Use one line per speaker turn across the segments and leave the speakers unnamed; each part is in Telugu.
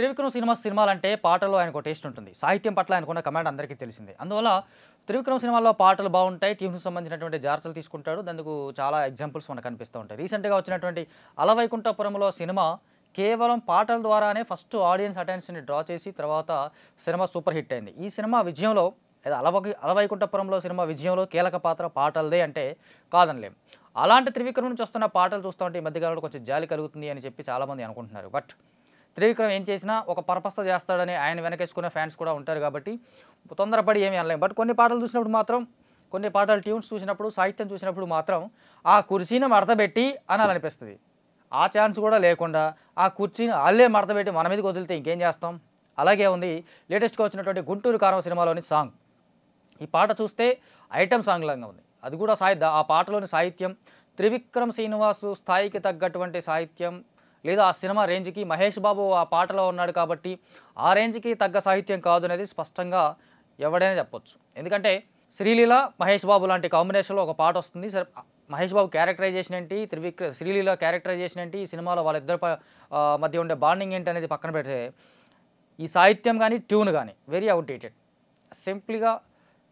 త్రివిక్రమ్ సినిమాలంటే పాటల్లో ఆయనకు టేస్ట్ ఉంటుంది. సాహిత్యం పట్ల ఆయనకున్న కమాండ్ అందరికీ తెలిసిందే. అందువల్ల త్రివిక్రమ్ సినిమాల్లో పాటలు బాగుంటాయి. ట్యూన్స్‌కి సంబంధించినటువంటి జాగ్రత్తలు తీసుకుంటాడు. దానికి చాలా ఎగ్జాంపుల్స్ మనకు కనిపిస్తూ ఉంటాయి. రీసెంట్‌గా వచ్చినటువంటి 'అలవైకుంఠపురంలో' సినిమా కేవలం పాటల ద్వారానే ఫస్ట్ ఆడియన్స్ అటెన్షన్‌ని డ్రా చేసి తర్వాత సినిమా సూపర్ హిట్ అయింది. ఈ సినిమా విజయంలో 'అలవైకుంఠపురంలో' సినిమా విజయంలో కీలక పాత్ర పాటలదే అంటే కాదనలేం. అలాంటి త్రివిక్రమ్ నుంచి వస్తున్న పాటలు చూస్తూ ఉంటే ఈ మధ్య కాలంలో కొంచెం జాలి కలుగుతుంది అని చెప్పి చాలామంది అనుకుంటున్నారు. బట్ త్రివిక్రమ్ ఏం చేసినా ఒక పర్పస్‌తో చేస్తాడని ఆయన వెనకేసుకునే ఫ్యాన్స్ కూడా ఉంటారు కాబట్టి తొందరపడి ఏమీ అనలేం. బట్ కొన్ని పాటలు చూసినప్పుడు మాత్రం, కొన్ని పాటలు ట్యూన్స్ చూసినప్పుడు, సాహిత్యం చూసినప్పుడు మాత్రం ఆ కుర్చీని మడతబెట్టి అనాలనిపిస్తుంది. ఆ ఛాన్స్ కూడా లేకుండా ఆ కుర్చీని ఆళ్ళే మడతబెట్టి మన మీదకి వదిలితే ఇంకేం చేస్తాం? అలాగే ఉంది లేటెస్ట్‌గా వచ్చినటువంటి 'గుంటూరు కారం' సినిమాలోని సాంగ్. ఈ పాట చూస్తే ఐటెమ్ సాంగ్ లాగా ఉంది. అది కూడా ఆ పాటలోని సాహిత్యం త్రివిక్రమ్ శ్రీనివాస్ స్థాయికి తగ్గటువంటి సాహిత్యం, లేదా ఆ సినిమా రేంజ్‌కి మహేష్ బాబు ఆ పాటలో ఉన్నాడు కాబట్టి ఆ రేంజ్‌కి తగ్గ సాహిత్యం కాదు అనేది స్పష్టంగా ఎవడైనా చెప్పొచ్చు. ఎందుకంటే శ్రీలీల, మహేష్ బాబు లాంటి కాంబినేషన్‌లో ఒక పాట వస్తుంది. మహేష్ బాబు క్యారెక్టరైజేషన్ ఏంటి, శ్రీలీల క్యారెక్టరైజేషన్ ఏంటి, ఈ సినిమాలో వాళ్ళిద్దరి మధ్య ఉండే బాండింగ్ ఏంటి అనేది పక్కన పెడితే ఈ సాహిత్యం కానీ, ట్యూన్ కానీ వెరీ అవుట్‌డేటెడ్. సింపుల్‌గా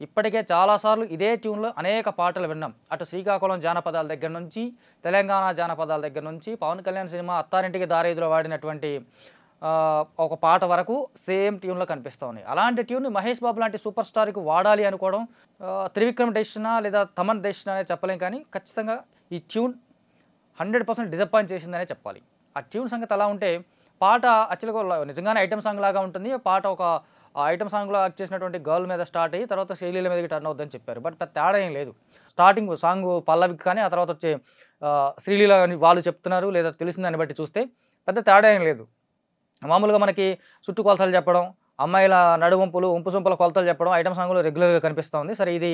ఇప్పటికే చాలాసార్లు ఇదే ట్యూన్‌లో అనేక పాటలు విన్నాం. అటు శ్రీకాకుళం జానపదాల దగ్గర నుంచి, తెలంగాణ జానపదాల దగ్గర నుంచి, పవన్ కళ్యాణ్ సినిమా 'అత్తారింటికి దారేదిలో' వాడినటువంటి ఒక పాట వరకు సేమ్ ట్యూన్‌లో కనిపిస్తూ ఉన్నాయి. అలాంటి ట్యూన్‌ని మహేష్ బాబు లాంటి సూపర్ స్టార్‌కి వాడాలి అనుకోవడం త్రివిక్రమ్ డెసిషనా లేదా తమన్ డెసిషనా అనేది చెప్పలేం. కానీ ఖచ్చితంగా ఈ ట్యూన్ 100% డిసప్పాయింట్ చేసిందనే చెప్పాలి. ఆ ట్యూన్ సంగతి అలా ఉంటే పాట యాక్చువల్‌గా నిజంగానే ఐటెమ్ సాంగ్ లాగా ఉంటుంది. పాట ఒక ఐటెమ్ సాంగ్‌లో యాక్ట్ చేసినటువంటి గర్ల్ మీద స్టార్ట్ అయ్యి తర్వాత శ్రీలీల మీదకి టర్న్ అవుద్దని చెప్పారు. బట్ పెద్ద తేడా ఏం లేదు. స్టార్టింగ్ సాంగ్ పల్లవికి కానీ, ఆ తర్వాత వచ్చే శ్రీలీల అని వాళ్ళు చెప్తున్నారు లేదా తెలిసిన దాన్ని బట్టి చూస్తే పెద్ద తేడా ఏం లేదు. మామూలుగా మనకి చుట్టూ కొలతలు చెప్పడం, అమ్మాయిల నడువంపులు, ఉంపు సొంపుల కొలతలు చెప్పడం ఐటెమ్ సాంగ్‌లో రెగ్యులర్‌గా కనిపిస్తూ ఉంది. సరే ఇది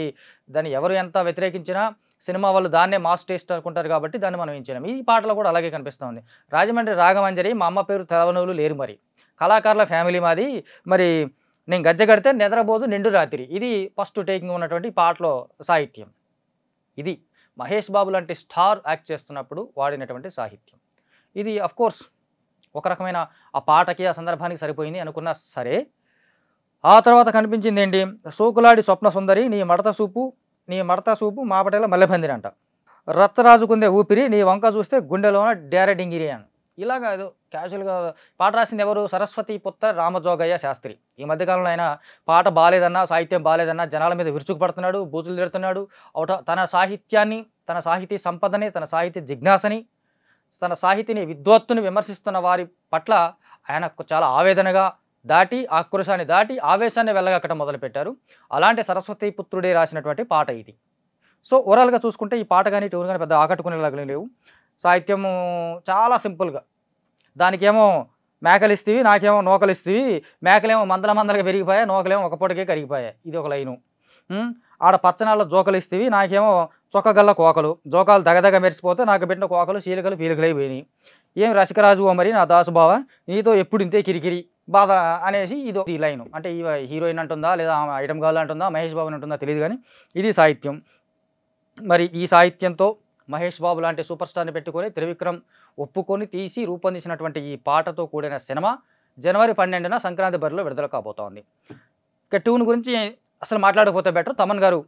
దాన్ని ఎవరు ఎంత వ్యతిరేకించినా సినిమా వాళ్ళు దాన్నే మాస్ టేస్ట్ అనుకుంటారు కాబట్టి దాన్ని మనం ఏం చేయలేం. ఈ పాటలో కూడా అలాగే కనిపిస్తూ ఉంది. రాజమండ్రి రాగమంజరి మా అమ్మ పేరు తెలవనోళ్ళు లేరు మరి. కళాకారుల ఫ్యామిలీ మాది. మరి నేను గజ్జె కడితే నిద్రపోదు నిండు రాత్రి. ఇది ఫస్ట్ టేకింగ్ ఉన్నటువంటి పాటలో సాహిత్యం. ఇది మహేష్ బాబు లాంటి స్టార్ యాక్ట్ చేస్తున్నప్పుడు వాడినటువంటి సాహిత్యం. ఇది ఆఫ్‌కోర్స్ ఒక రకమైన ఆ పాటకి, ఆ సందర్భానికి సరిపోయింది అనుకున్నా సరే, ఆ తర్వాత కనిపించిందేంటి, 'సోకులాడి స్వప్న సుందరి నీ మడత సూపు మాపటేల మల్లెపందిరంట. రచ్చరాజుకుందే ఊపిరి నీ వంక చూస్తే గుండెలోన డేర డింగిరి' అని. ఇలాగా ఏదో క్యాజువల్‌గా పాట రాసింది ఎవరు? సరస్వతి పుత్ర రామజోగయ్య శాస్త్రి. ఈ మధ్యకాలంలో ఆయన పాట బాలేదన్నా, సాహిత్యం బాలేదన్నా జనాల మీద విరుచుకుపడుతున్నాడు, బూతులు తిడుతున్నాడు. తన సాహిత్యాన్ని, తన సాహితీ సంపదని, తన సాహితీ జిజ్ఞాసని, తన సాహితీని విద్వత్తుని విమర్శిస్తున్న వారి పట్ల ఆయనకు చాలా ఆవేదనగా దాటి, ఆక్రోశాన్ని దాటి, ఆవేశాన్ని వెళ్ళగక్కడం మొదలుపెట్టారు. అలాంటి సరస్వతి పుత్రుడే రాసినటువంటి పాట ఇది. సో ఓవరాల్‌గా చూసుకుంటే ఈ పాట కానీ, ట్యూన్ కానీ పెద్ద ఆకట్టుకునేలాగా లేవు. సాహిత్యము చాలా సింపుల్‌గా, దానికేమో మేకలిస్తీవి, నాకేమో నూకలిస్తీవి, మేకలేమో మందలుగా పెరిగిపోయాయి, నూకలేమో ఒక పూటకే కరిగిపోయాయి. ఇది ఒక లైను. ఆడ పచ్చనాళ్ళ జోకలిస్తీవి, నాకేమో చొక్కగల్ల కోకలు, జోకాలు దగదగ మెరిసిపోతే నాకు పెట్టిన కోకలు చీలికలు పీలికలైపోయినాయి. ఏం రసికరాజువో మరి నా దాసుబావ, నీతో ఎప్పుడు ఇంతే కిరికిరి బాధ అనేసి ఇది ఈ లైను. అంటే ఈ హీరోయిన్ అంటుందా, లేదా ఐటమ్ గర్ల్ అంటుందా, మహేష్ బాబుని అంటుందా తెలియదు కానీ ఇది సాహిత్యం. మరి ఈ సాహిత్యంతో మహేష్ బాబు లాంటి సూపర్ స్టార్ని పెట్టుకొని త్రివిక్రమ్ ఒప్పుకొని తీసి రూపొందించినటువంటి ఈ పాటతో కూడిన సినిమా జనవరి 12న సంక్రాంతి బరిలో విడుదల కాబోతోంది. ఇక ట్యూన్ గురించి అసలు మాట్లాడకపోతే బెటర్. తమన్ గారు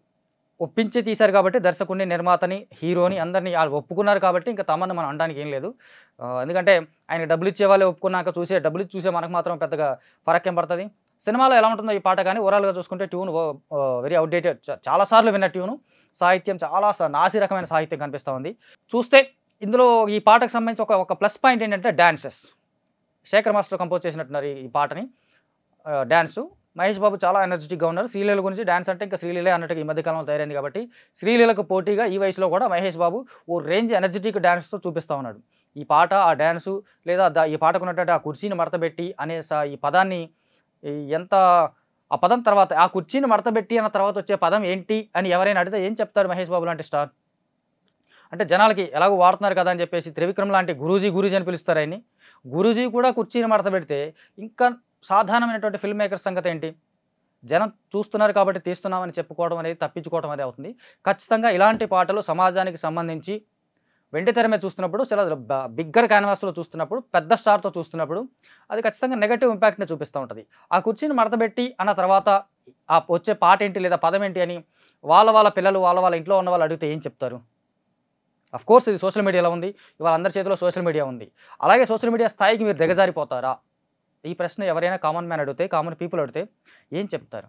ఒప్పించి తీశారు కాబట్టి దర్శకుడిని, నిర్మాతని, హీరోని అందరినీ ఒప్పుకున్నారు కాబట్టి ఇంకా తమన్ మనం అనడానికి ఏం లేదు. ఎందుకంటే ఆయన డబ్బులు ఇచ్చే వాళ్ళే ఒప్పుకున్నాక డబ్బులు ఇచ్చి చూసే మనకు మాత్రం పెద్దగా ఫరక్ ఏం పడుతుంది. సినిమాలో ఎలా ఉంటుందో ఈ పాట కానీ ఓవరాల్‌గా చూసుకుంటే ట్యూన్ వెరీ అవుట్‌డేటెడ్. చాలా సార్లు విన్న ట్యూను. సాహిత్యం చాలా నాసి రకమైన సాహిత్యం కనిపిస్తూ ఉంది. చూస్తే ఇందులో ఈ పాటకు సంబంధించి ఒక ప్లస్ పాయింట్ ఏంటంటే డాన్సెస్. శేఖర్ మాస్టర్ కంపోజ్ చేసినట్టున్నారు ఈ పాటని. డాన్సు మహేష్ బాబు చాలా ఎనర్జెటిక్‌గా ఉన్నారు. శ్రీలీల గురించి డాన్స్ అంటే ఇంకా శ్రీలీలే అన్నట్టుగా ఈ మధ్య కాలంలో తయారైంది కాబట్టి శ్రీలీలకు పోటీగా ఈ వయసులో కూడా మహేష్ బాబు ఓ రేంజ్ ఎనర్జెటిక్ డాన్స్‌తో చూపిస్తూ ఉన్నాడు. ఈ పాట, ఆ డాన్సు లేదా ఈ పాటకున్నటువంటి ఆ కుర్చీని మడతబెట్టి అనే ఈ పదాన్ని ఎంత ఆ పదం తర్వాత ఆ కుర్చీని మడతబెట్టి అన్న తర్వాత వచ్చే పదం ఏంటి అని ఎవరైనా అడిగితే ఏం చెప్తారు మహేష్ బాబు లాంటి స్టార్? అంటే జనాలకి ఎలాగో వాడుతున్నారు కదా అని చెప్పేసి త్రివిక్రమ్ లాంటి గురూజీ అని పిలుస్తారు ఆయన్ని. గురూజీ కూడా కుర్చీని మడతబెడితే ఇంకా సాధారణమైనటువంటి ఫిల్మ్ మేకర్స్ సంగతి ఏంటి? జనం చూస్తున్నారు కాబట్టి తీస్తున్నామని చెప్పుకోవడం అనేది తప్పించుకోవడం అనేది అవుతుంది. ఖచ్చితంగా ఇలాంటి పాటలు సమాజానికి సంబంధించి వెండి తెర మీద చూస్తున్నప్పుడు చాలా బిగ్గర్ క్యాన్వాస్లో చూస్తున్నప్పుడు పెద్ద స్టార్తో చూస్తున్నప్పుడు అది ఖచ్చితంగా నెగటివ్ ఇంపాక్ట్ని చూపిస్తూ ఉంటుంది. ఆ కుర్చీని మడతబెట్టి అన్న తర్వాత ఆ వచ్చే పాట ఏంటి లేదా పదం ఏంటి అని వాళ్ళ పిల్లలు వాళ్ళ ఇంట్లో ఉన్న వాళ్ళు అడిగితే ఏం చెప్తారు? కోర్స్ ఇది సోషల్ మీడియాలో ఉంది. ఇవాళ అందరి చేతిలో సోషల్ మీడియా ఉంది. అలాగే సోషల్ మీడియా స్థాయికి మీరు దిగజారిపోతారా? ఈ ప్రశ్న ఎవరైనా కామన్ మ్యాన్ అడిగితే, కామన్ పీపుల్ అడిగితే ఏం చెప్తారు?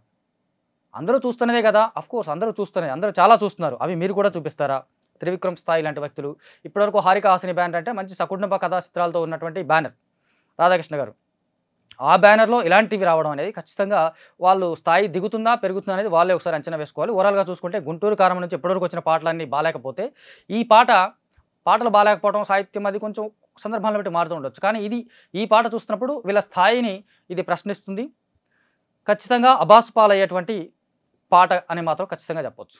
అందరూ చూస్తున్నదే కదా! కోర్స్ అందరూ చూస్తున్నదే. అందరూ చాలా చూస్తున్నారు. అవి మీరు కూడా చూపిస్తారా? త్రివిక్రమ్ స్థాయి లాంటి వ్యక్తులు. ఇప్పటివరకు హారిక హాసిని బ్యానర్ అంటే మంచి సకుటుంబ కథా చిత్రాలతో ఉన్నటువంటి బ్యానర్ రాధాకృష్ణ గారు. ఆ బ్యానర్‌లో ఇలాంటివి రావడం అనేది ఖచ్చితంగా వాళ్ళు స్థాయి దిగుతుందా, పెరుగుతుందా అనేది వాళ్ళే ఒకసారి అంచనా వేసుకోవాలి. ఓవరాల్‌గా చూసుకుంటే 'గుంటూరు కారం' నుంచి ఇప్పటివరకు వచ్చిన పాటలన్నీ బాలేకపోతే, ఈ పాటలు బాలేకపోవడం, సాహిత్యం అది కొంచెం సందర్భాలను బట్టి మారుతూ ఉండొచ్చు. కానీ ఈ పాట చూస్తున్నప్పుడు వీళ్ళ స్థాయిని ఇది ప్రశ్నిస్తుంది. ఖచ్చితంగా అబాసు పాలయ్యేటువంటి పాట అని మాత్రం ఖచ్చితంగా చెప్పొచ్చు.